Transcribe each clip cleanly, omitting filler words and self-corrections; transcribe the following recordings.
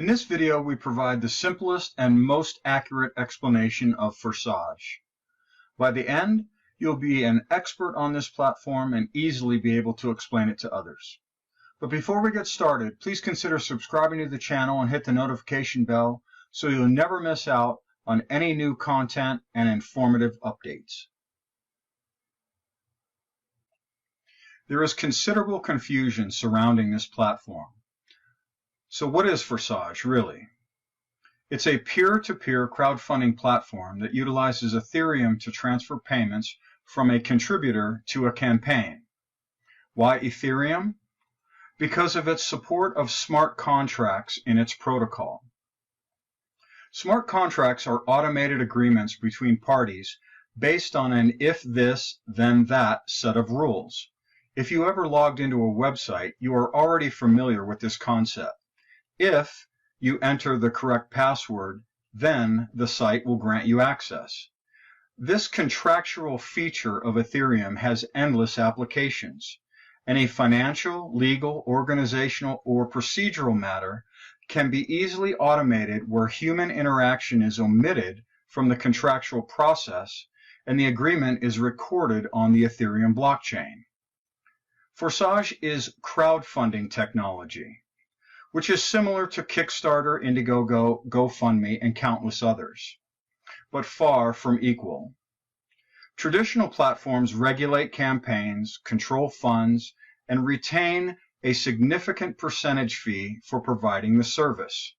In this video, we provide the simplest and most accurate explanation of Forsage. By the end, you'll be an expert on this platform and easily be able to explain it to others. But before we get started, please consider subscribing to the channel and hit the notification bell so you'll never miss out on any new content and informative updates. There is considerable confusion surrounding this platform. So what is Forsage really? It's a peer-to-peer crowdfunding platform that utilizes Ethereum to transfer payments from a contributor to a campaign. Why Ethereum? Because of its support of smart contracts in its protocol. Smart contracts are automated agreements between parties based on an if this, then that set of rules. If you ever logged into a website, you are already familiar with this concept. If you enter the correct password, then the site will grant you access. This contractual feature of Ethereum has endless applications. Any financial, legal, organizational, or procedural matter can be easily automated where human interaction is omitted from the contractual process and the agreement is recorded on the Ethereum blockchain. Forsage is crowdfunding technology, which is similar to Kickstarter, Indiegogo, GoFundMe, and countless others, but far from equal. Traditional platforms regulate campaigns, control funds, and retain a significant percentage fee for providing the service.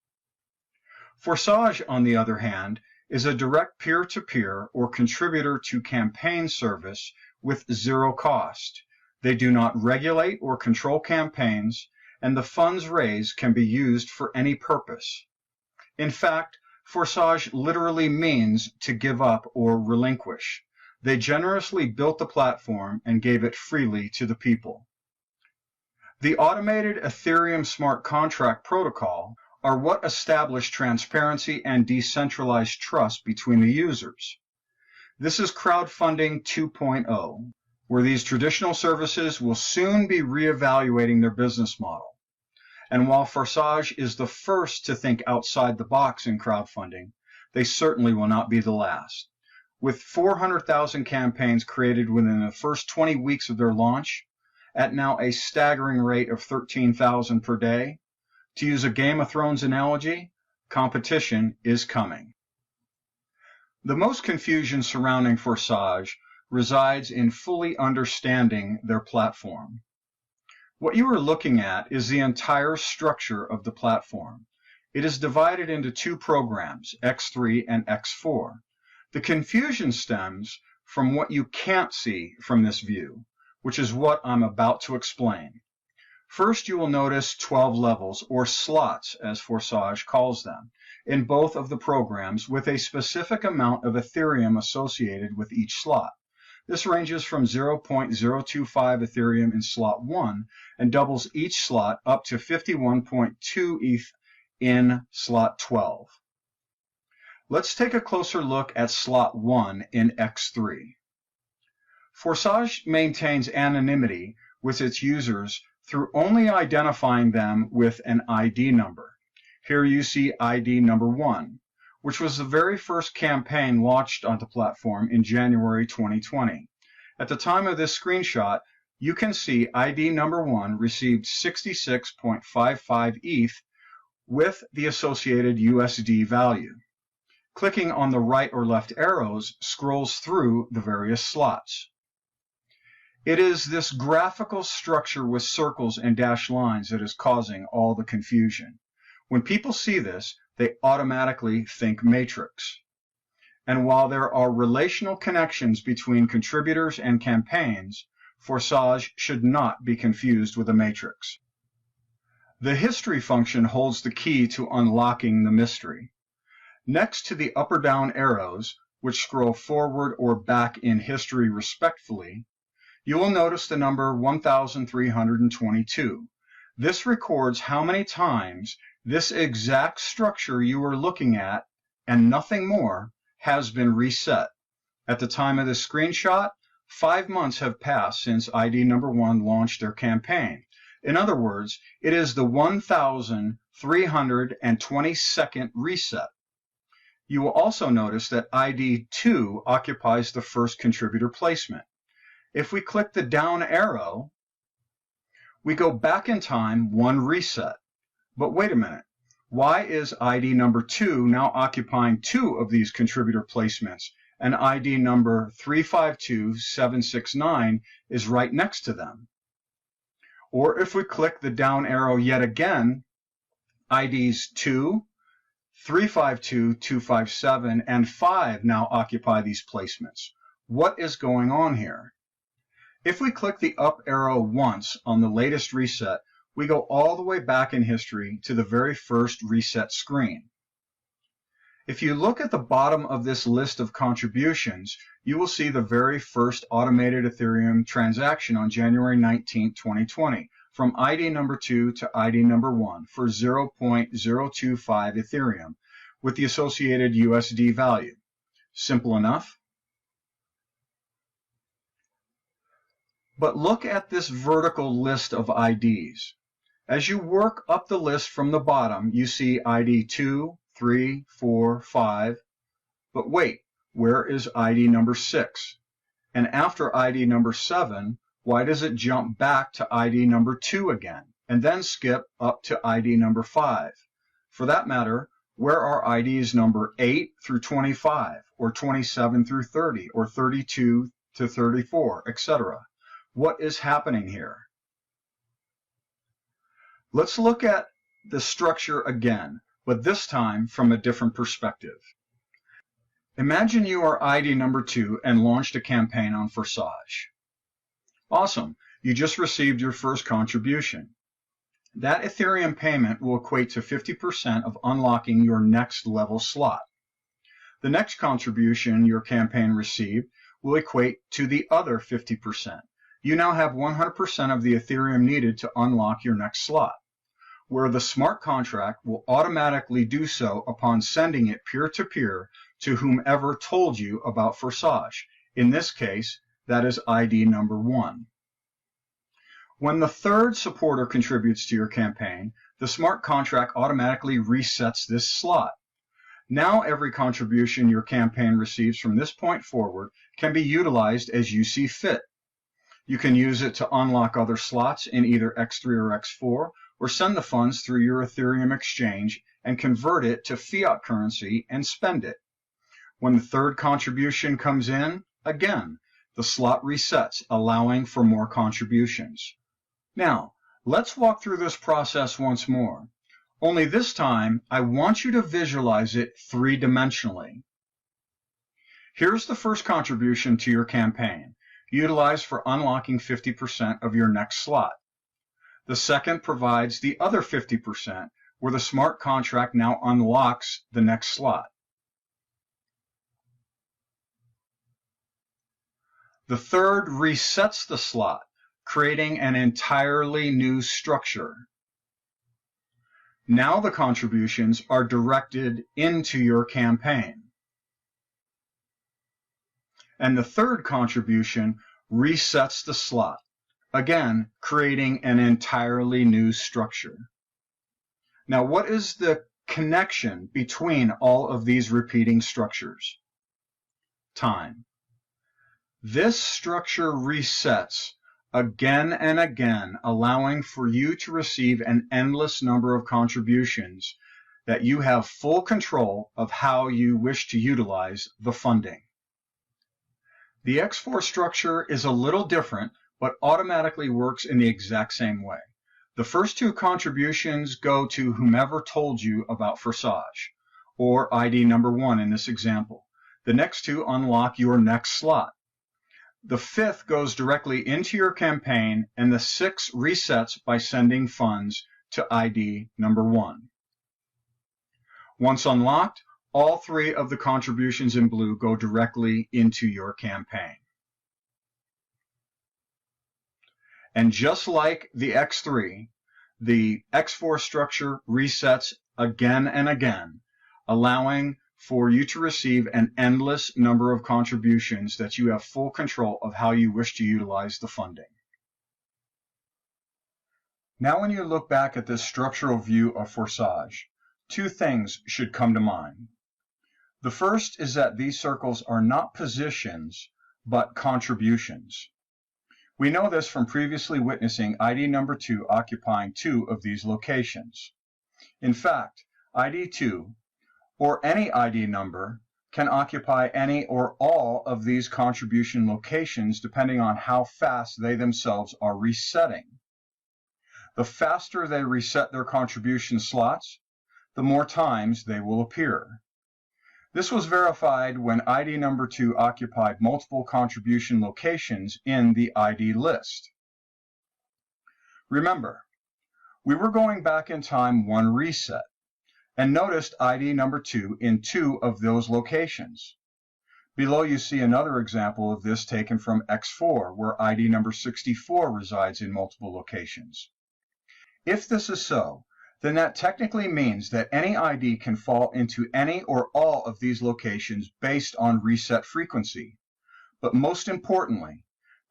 Forsage, on the other hand, is a direct peer-to-peer or contributor-to-campaign service with zero cost. They do not regulate or control campaigns, and the funds raised can be used for any purpose. In fact, Forsage literally means to give up or relinquish. They generously built the platform and gave it freely to the people. The automated Ethereum smart contract protocol are what establish transparency and decentralized trust between the users. This is crowdfunding 2.0, where these traditional services will soon be reevaluating their business model. And while Forsage is the first to think outside the box in crowdfunding, they certainly will not be the last. With 400,000 campaigns created within the first 20 weeks of their launch, at now a staggering rate of 13,000 per day, to use a Game of Thrones analogy, competition is coming. The most confusion surrounding Forsage resides in fully understanding their platform. What you are looking at is the entire structure of the platform. It is divided into two programs, X3 and X4. The confusion stems from what you can't see from this view, which is what I'm about to explain. First, you will notice 12 levels, or slots as Forsage calls them, in both of the programs with a specific amount of Ethereum associated with each slot. This ranges from 0.025 Ethereum in slot 1 and doubles each slot up to 51.2 ETH in slot 12. Let's take a closer look at slot 1 in X3. Forsage maintains anonymity with its users through only identifying them with an ID number. Here you see ID number 1. Which was the very first campaign launched on the platform in January 2020. At the time of this screenshot, you can see ID number 1 received 66.55 ETH with the associated USD value. Clicking on the right or left arrows scrolls through the various slots. It is this graphical structure with circles and dashed lines that is causing all the confusion. When people see this, they automatically think matrix. And while there are relational connections between contributors and campaigns, Forsage should not be confused with a matrix. The history function holds the key to unlocking the mystery. Next to the up or down arrows, which scroll forward or back in history respectively, you will notice the number 1322. This records how many times this exact structure you are looking at, and nothing more, has been reset. At the time of this screenshot, 5 months have passed since ID number 1 launched their campaign. In other words, it is the 1,322nd reset. You will also notice that ID 2 occupies the first contributor placement. If we click the down arrow, we go back in time one reset. But wait a minute, why is ID number 2 now occupying 2 of these contributor placements, and ID number 352769 is right next to them? Or if we click the down arrow yet again, IDs 2, 352, 257, and 5 now occupy these placements. What is going on here? If we click the up arrow once on the latest reset, we go all the way back in history to the very first reset screen. If you look at the bottom of this list of contributions, you will see the very first automated Ethereum transaction on January 19, 2020, from ID number 2 to ID number 1 for 0.025 Ethereum with the associated USD value. Simple enough. But look at this vertical list of IDs. As you work up the list from the bottom, you see ID 2, 3, 4, 5. But wait, where is ID number 6? And after ID number 7, why does it jump back to ID number 2 again, and then skip up to ID number 5? For that matter, where are IDs number 8 through 25, or 27 through 30, or 32 to 34, etc.? What is happening here? Let's look at the structure again, but this time from a different perspective. Imagine you are ID number 2 and launched a campaign on Forsage. Awesome, you just received your first contribution. That Ethereum payment will equate to 50% of unlocking your next level slot. The next contribution your campaign received will equate to the other 50%. You now have 100% of the Ethereum needed to unlock your next slot, where the smart contract will automatically do so upon sending it peer-to-peer to whomever told you about Forsage. In this case, that is ID number 1. When the third supporter contributes to your campaign, the smart contract automatically resets this slot. Now every contribution your campaign receives from this point forward can be utilized as you see fit. You can use it to unlock other slots in either X3 or X4, or send the funds through your Ethereum exchange and convert it to fiat currency and spend it. When the third contribution comes in, again, the slot resets, allowing for more contributions. Now, let's walk through this process once more. Only this time, I want you to visualize it three-dimensionally. Here's the first contribution to your campaign, utilized for unlocking 50% of your next slot. The second provides the other 50%, where the smart contract now unlocks the next slot. The third resets the slot, creating an entirely new structure. Now the contributions are directed into your campaign. And the third contribution resets the slot, again creating an entirely new structure. Now, what is the connection between all of these repeating structures? Time. This structure resets again and again, allowing for you to receive an endless number of contributions that you have full control of how you wish to utilize the funding. The X4 structure is a little different, but automatically works in the exact same way. The first two contributions go to whomever told you about Forsage, or ID number 1 in this example. The next two unlock your next slot. The fifth goes directly into your campaign, and the sixth resets by sending funds to ID number 1. Once unlocked, all three of the contributions in blue go directly into your campaign. And just like the X3, the X4 structure resets again and again, allowing for you to receive an endless number of contributions that you have full control of how you wish to utilize the funding. Now when you look back at this structural view of Forsage, two things should come to mind. The first is that these circles are not positions, but contributions. We know this from previously witnessing ID number 2 occupying two of these locations. In fact, ID 2, or any ID number, can occupy any or all of these contribution locations depending on how fast they themselves are resetting. The faster they reset their contribution slots, the more times they will appear. This was verified when ID number 2 occupied multiple contribution locations in the ID list. Remember, we were going back in time one reset and noticed ID number 2 in two of those locations. Below you see another example of this taken from X4, where ID number 64 resides in multiple locations. If this is so, then that technically means that any ID can fall into any or all of these locations based on reset frequency, but most importantly,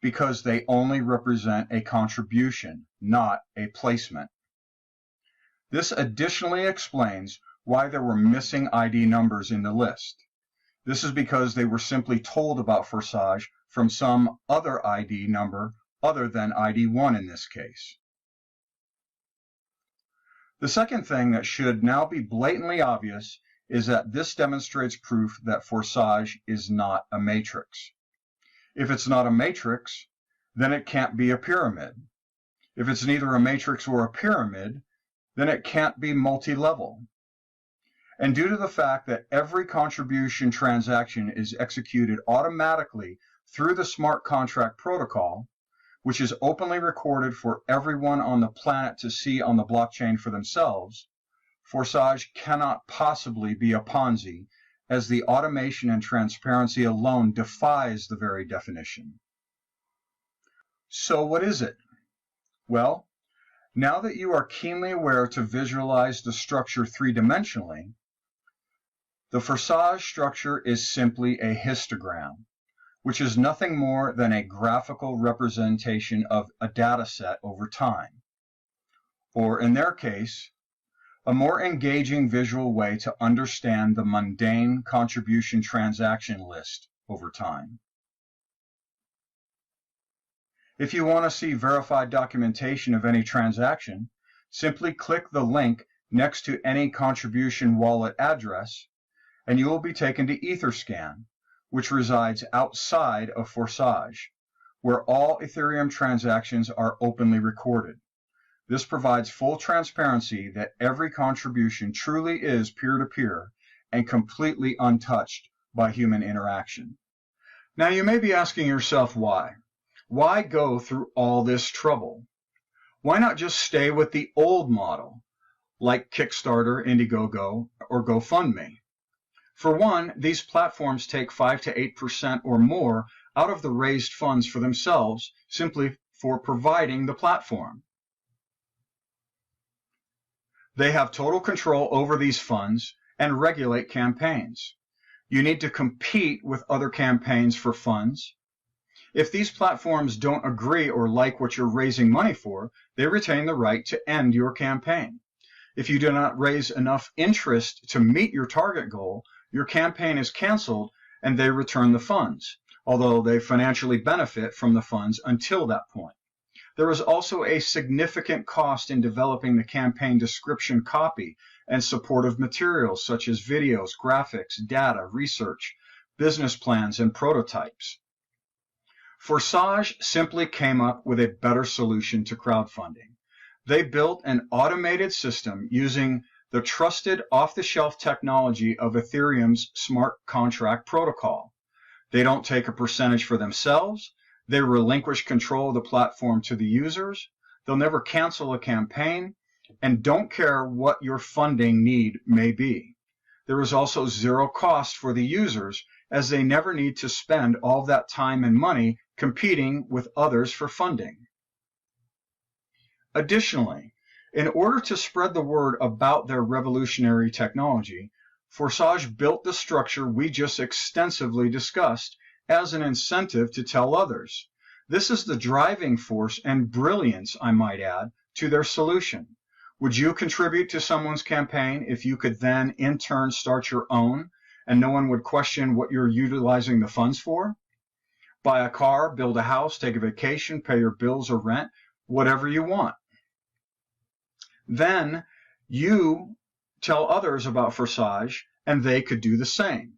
because they only represent a contribution, not a placement. This additionally explains why there were missing ID numbers in the list. This is because they were simply told about Forsage from some other ID number other than ID 1 in this case. The second thing that should now be blatantly obvious is that this demonstrates proof that Forsage is not a matrix. If it's not a matrix, then it can't be a pyramid. If it's neither a matrix or a pyramid, then it can't be multi-level. And due to the fact that every contribution transaction is executed automatically through the smart contract protocol, which is openly recorded for everyone on the planet to see on the blockchain for themselves, Forsage cannot possibly be a Ponzi, as the automation and transparency alone defies the very definition. So what is it? Well, now that you are keenly aware to visualize the structure three-dimensionally, the Forsage structure is simply a histogram, which is nothing more than a graphical representation of a data set over time. Or in their case, a more engaging visual way to understand the mundane contribution transaction list over time. If you want to see verified documentation of any transaction, simply click the link next to any contribution wallet address, and you will be taken to Etherscan, which resides outside of Forsage, where all Ethereum transactions are openly recorded. This provides full transparency that every contribution truly is peer-to-peer and completely untouched by human interaction. Now you may be asking yourself why. Why go through all this trouble? Why not just stay with the old model, like Kickstarter, Indiegogo, or GoFundMe? For one, these platforms take 5 to 8% or more out of the raised funds for themselves simply for providing the platform. They have total control over these funds and regulate campaigns. You need to compete with other campaigns for funds. If these platforms don't agree or like what you're raising money for, they retain the right to end your campaign. If you do not raise enough interest to meet your target goal, your campaign is canceled and they return the funds, although they financially benefit from the funds until that point. There is also a significant cost in developing the campaign description copy and supportive materials such as videos, graphics, data, research, business plans, and prototypes. Forsage simply came up with a better solution to crowdfunding. They built an automated system using the trusted off-the-shelf technology of Ethereum's smart contract protocol. They don't take a percentage for themselves. They relinquish control of the platform to the users. They'll never cancel a campaign and don't care what your funding need may be. There is also zero cost for the users, as they never need to spend all that time and money competing with others for funding. Additionally, in order to spread the word about their revolutionary technology, Forsage built the structure we just extensively discussed as an incentive to tell others. This is the driving force and brilliance, I might add, to their solution. Would you contribute to someone's campaign if you could then in turn start your own and no one would question what you're utilizing the funds for? Buy a car, build a house, take a vacation, pay your bills or rent, whatever you want. Then you tell others about Forsage and they could do the same.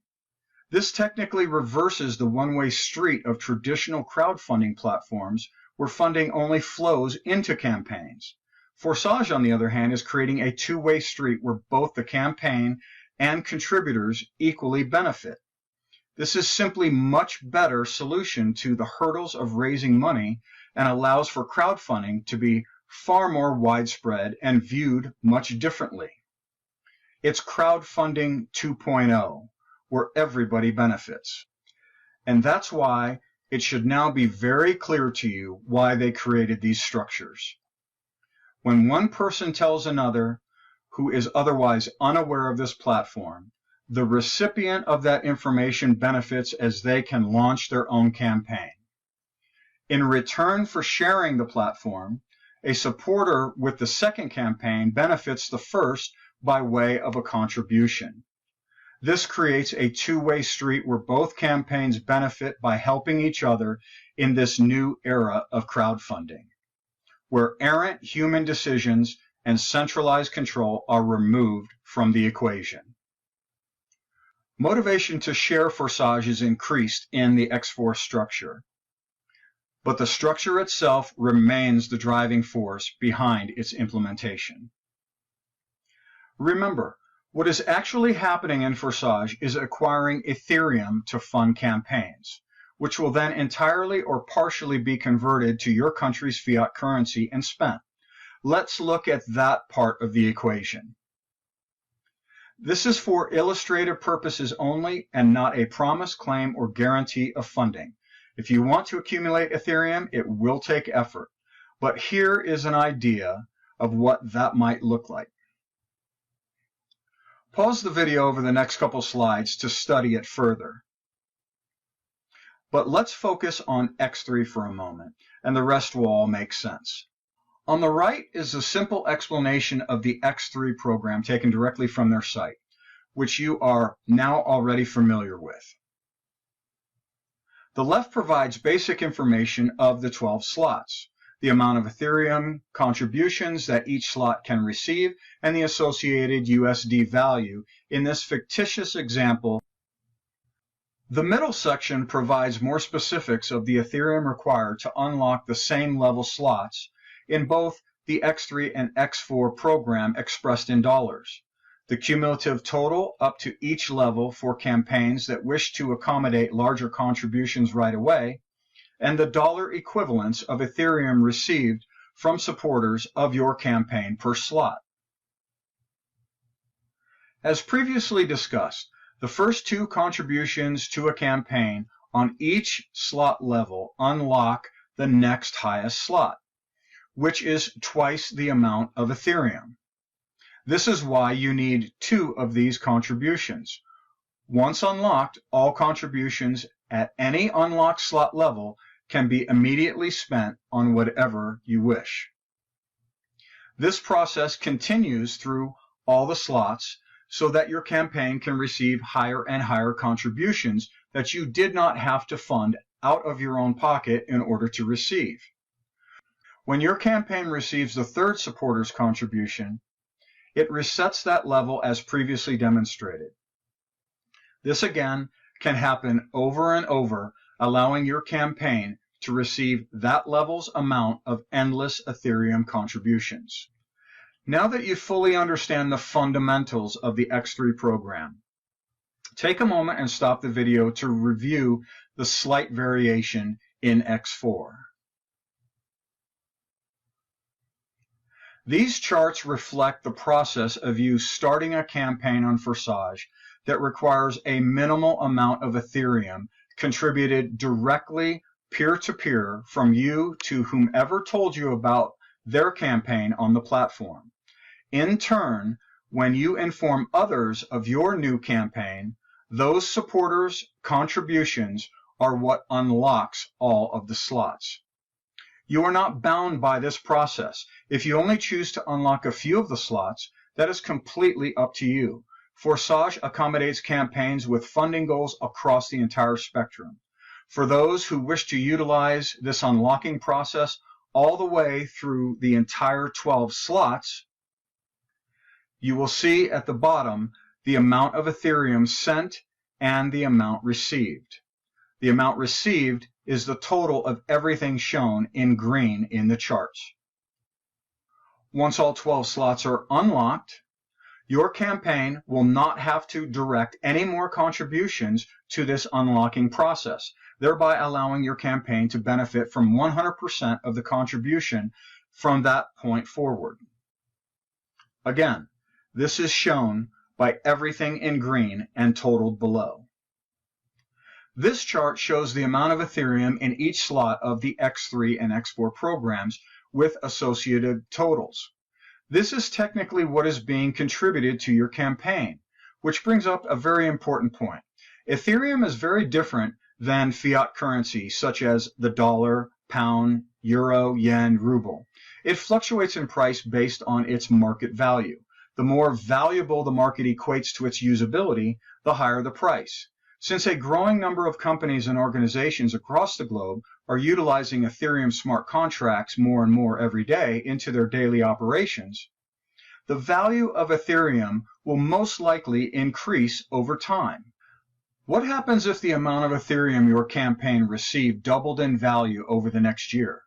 This technically reverses the one-way street of traditional crowdfunding platforms where funding only flows into campaigns. Forsage, on the other hand, is creating a two-way street where both the campaign and contributors equally benefit. This is simply much better solution to the hurdles of raising money and allows for crowdfunding to be far more widespread and viewed much differently. It's crowdfunding 2.0, where everybody benefits. And that's why it should now be very clear to you why they created these structures. When one person tells another who is otherwise unaware of this platform, the recipient of that information benefits as they can launch their own campaign. In return for sharing the platform, a supporter with the second campaign benefits the first by way of a contribution. This creates a two-way street where both campaigns benefit by helping each other in this new era of crowdfunding, where errant human decisions and centralized control are removed from the equation. Motivation to share Forsage is increased in the X4 structure, but the structure itself remains the driving force behind its implementation. Remember, what is actually happening in Forsage is acquiring Ethereum to fund campaigns, which will then entirely or partially be converted to your country's fiat currency and spent. Let's look at that part of the equation. This is for illustrative purposes only and not a promise, claim, or guarantee of funding. If you want to accumulate Ethereum, it will take effort. But here is an idea of what that might look like. Pause the video over the next couple slides to study it further. But let's focus on X3 for a moment, and the rest will all make sense. On the right is a simple explanation of the X3 program taken directly from their site, which you are now already familiar with. The left provides basic information of the 12 slots, the amount of Ethereum contributions that each slot can receive, and the associated USD value in this fictitious example. The middle section provides more specifics of the Ethereum required to unlock the same level slots in both the X3 and X4 program expressed in dollars, the cumulative total up to each level for campaigns that wish to accommodate larger contributions right away, and the dollar equivalents of Ethereum received from supporters of your campaign per slot. As previously discussed, the first two contributions to a campaign on each slot level unlock the next highest slot, which is twice the amount of Ethereum. This is why you need two of these contributions. Once unlocked, all contributions at any unlocked slot level can be immediately spent on whatever you wish. This process continues through all the slots so that your campaign can receive higher and higher contributions that you did not have to fund out of your own pocket in order to receive. When your campaign receives the third supporter's contribution, it resets that level as previously demonstrated. This again can happen over and over, allowing your campaign to receive that level's amount of endless Ethereum contributions. Now that you fully understand the fundamentals of the X3 program, take a moment and stop the video to review the slight variation in X4. These charts reflect the process of you starting a campaign on Forsage that requires a minimal amount of Ethereum contributed directly peer-to-peer from you to whomever told you about their campaign on the platform. In turn, when you inform others of your new campaign, those supporters' contributions are what unlocks all of the slots. You are not bound by this process. If you only choose to unlock a few of the slots, that is completely up to you. Forsage accommodates campaigns with funding goals across the entire spectrum. For those who wish to utilize this unlocking process all the way through the entire 12 slots, you will see at the bottom the amount of Ethereum sent and the amount received. The amount received is the total of everything shown in green in the charts. Once all 12 slots are unlocked, your campaign will not have to direct any more contributions to this unlocking process, thereby allowing your campaign to benefit from 100% of the contribution from that point forward. Again, this is shown by everything in green and totaled below. This chart shows the amount of Ethereum in each slot of the X3 and X4 programs with associated totals. This is technically what is being contributed to your campaign, which brings up a very important point. Ethereum is very different than fiat currency such as the dollar, pound, euro, yen, ruble. It fluctuates in price based on its market value. The more valuable the market equates to its usability, the higher the price. Since a growing number of companies and organizations across the globe are utilizing Ethereum smart contracts more and more every day into their daily operations, the value of Ethereum will most likely increase over time. What happens if the amount of Ethereum your campaign received doubled in value over the next year?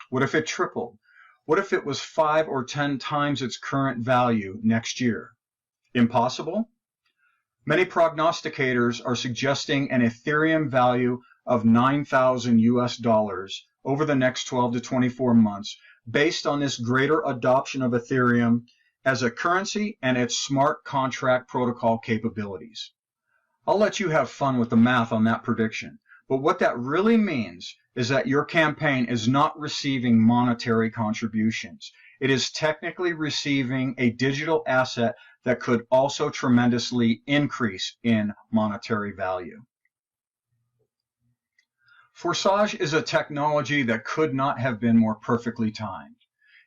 What if it tripled? What if it was 5 or 10 times its current value next year? Impossible? Many prognosticators are suggesting an Ethereum value of $9,000 over the next 12 to 24 months based on this greater adoption of Ethereum as a currency and its smart contract protocol capabilities. I'll let you have fun with the math on that prediction, but what that really means is that your campaign is not receiving monetary contributions. It is technically receiving a digital asset that could also tremendously increase in monetary value. Forsage is a technology that could not have been more perfectly timed.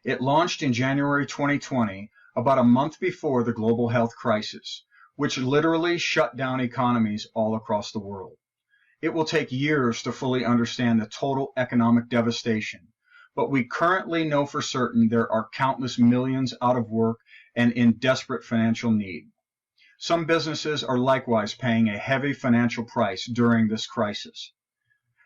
It launched in January 2020, about a month before the global health crisis, which literally shut down economies all across the world. It will take years to fully understand the total economic devastation, but we currently know for certain there are countless millions out of work and in desperate financial need. Some businesses are likewise paying a heavy financial price during this crisis.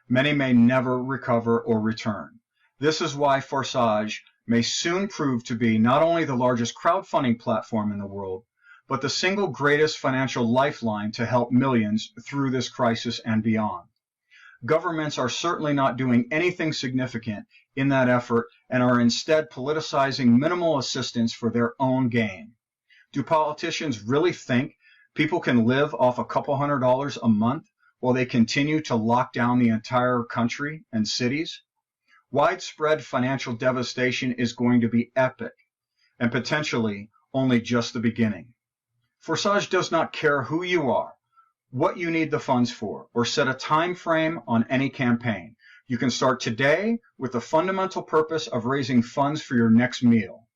Many may never recover or return. This is why Forsage may soon prove to be not only the largest crowdfunding platform in the world, but the single greatest financial lifeline to help millions through this crisis and beyond. Governments are certainly not doing anything significant in that effort and are instead politicizing minimal assistance for their own gain. Do politicians really think people can live off a couple $100s a month while they continue to lock down the entire country and cities? Widespread financial devastation is going to be epic and potentially only just the beginning. Forsage does not care who you are, what you need the funds for, or set a time frame on any campaign. You can start today with the fundamental purpose of raising funds for your next meal.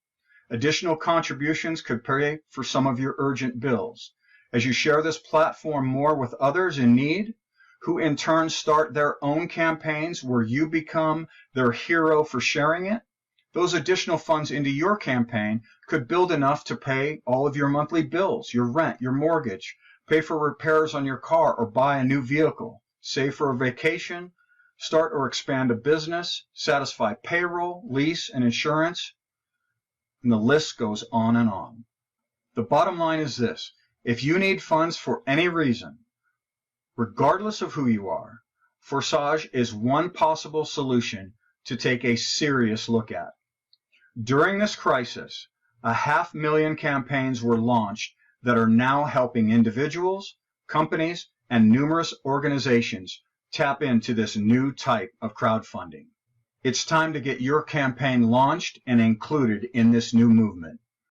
Additional contributions could pay for some of your urgent bills. As you share this platform more with others in need, who in turn start their own campaigns where you become their hero for sharing it, those additional funds into your campaign could build enough to pay all of your monthly bills, your rent, your mortgage, pay for repairs on your car or buy a new vehicle, save for a vacation, start or expand a business, satisfy payroll, lease, and insurance, and the list goes on and on. The bottom line is this: if you need funds for any reason, regardless of who you are, Forsage is one possible solution to take a serious look at. During this crisis, 500,000 campaigns were launched that are now helping individuals, companies, and numerous organizations tap into this new type of crowdfunding. It's time to get your campaign launched and included in this new movement.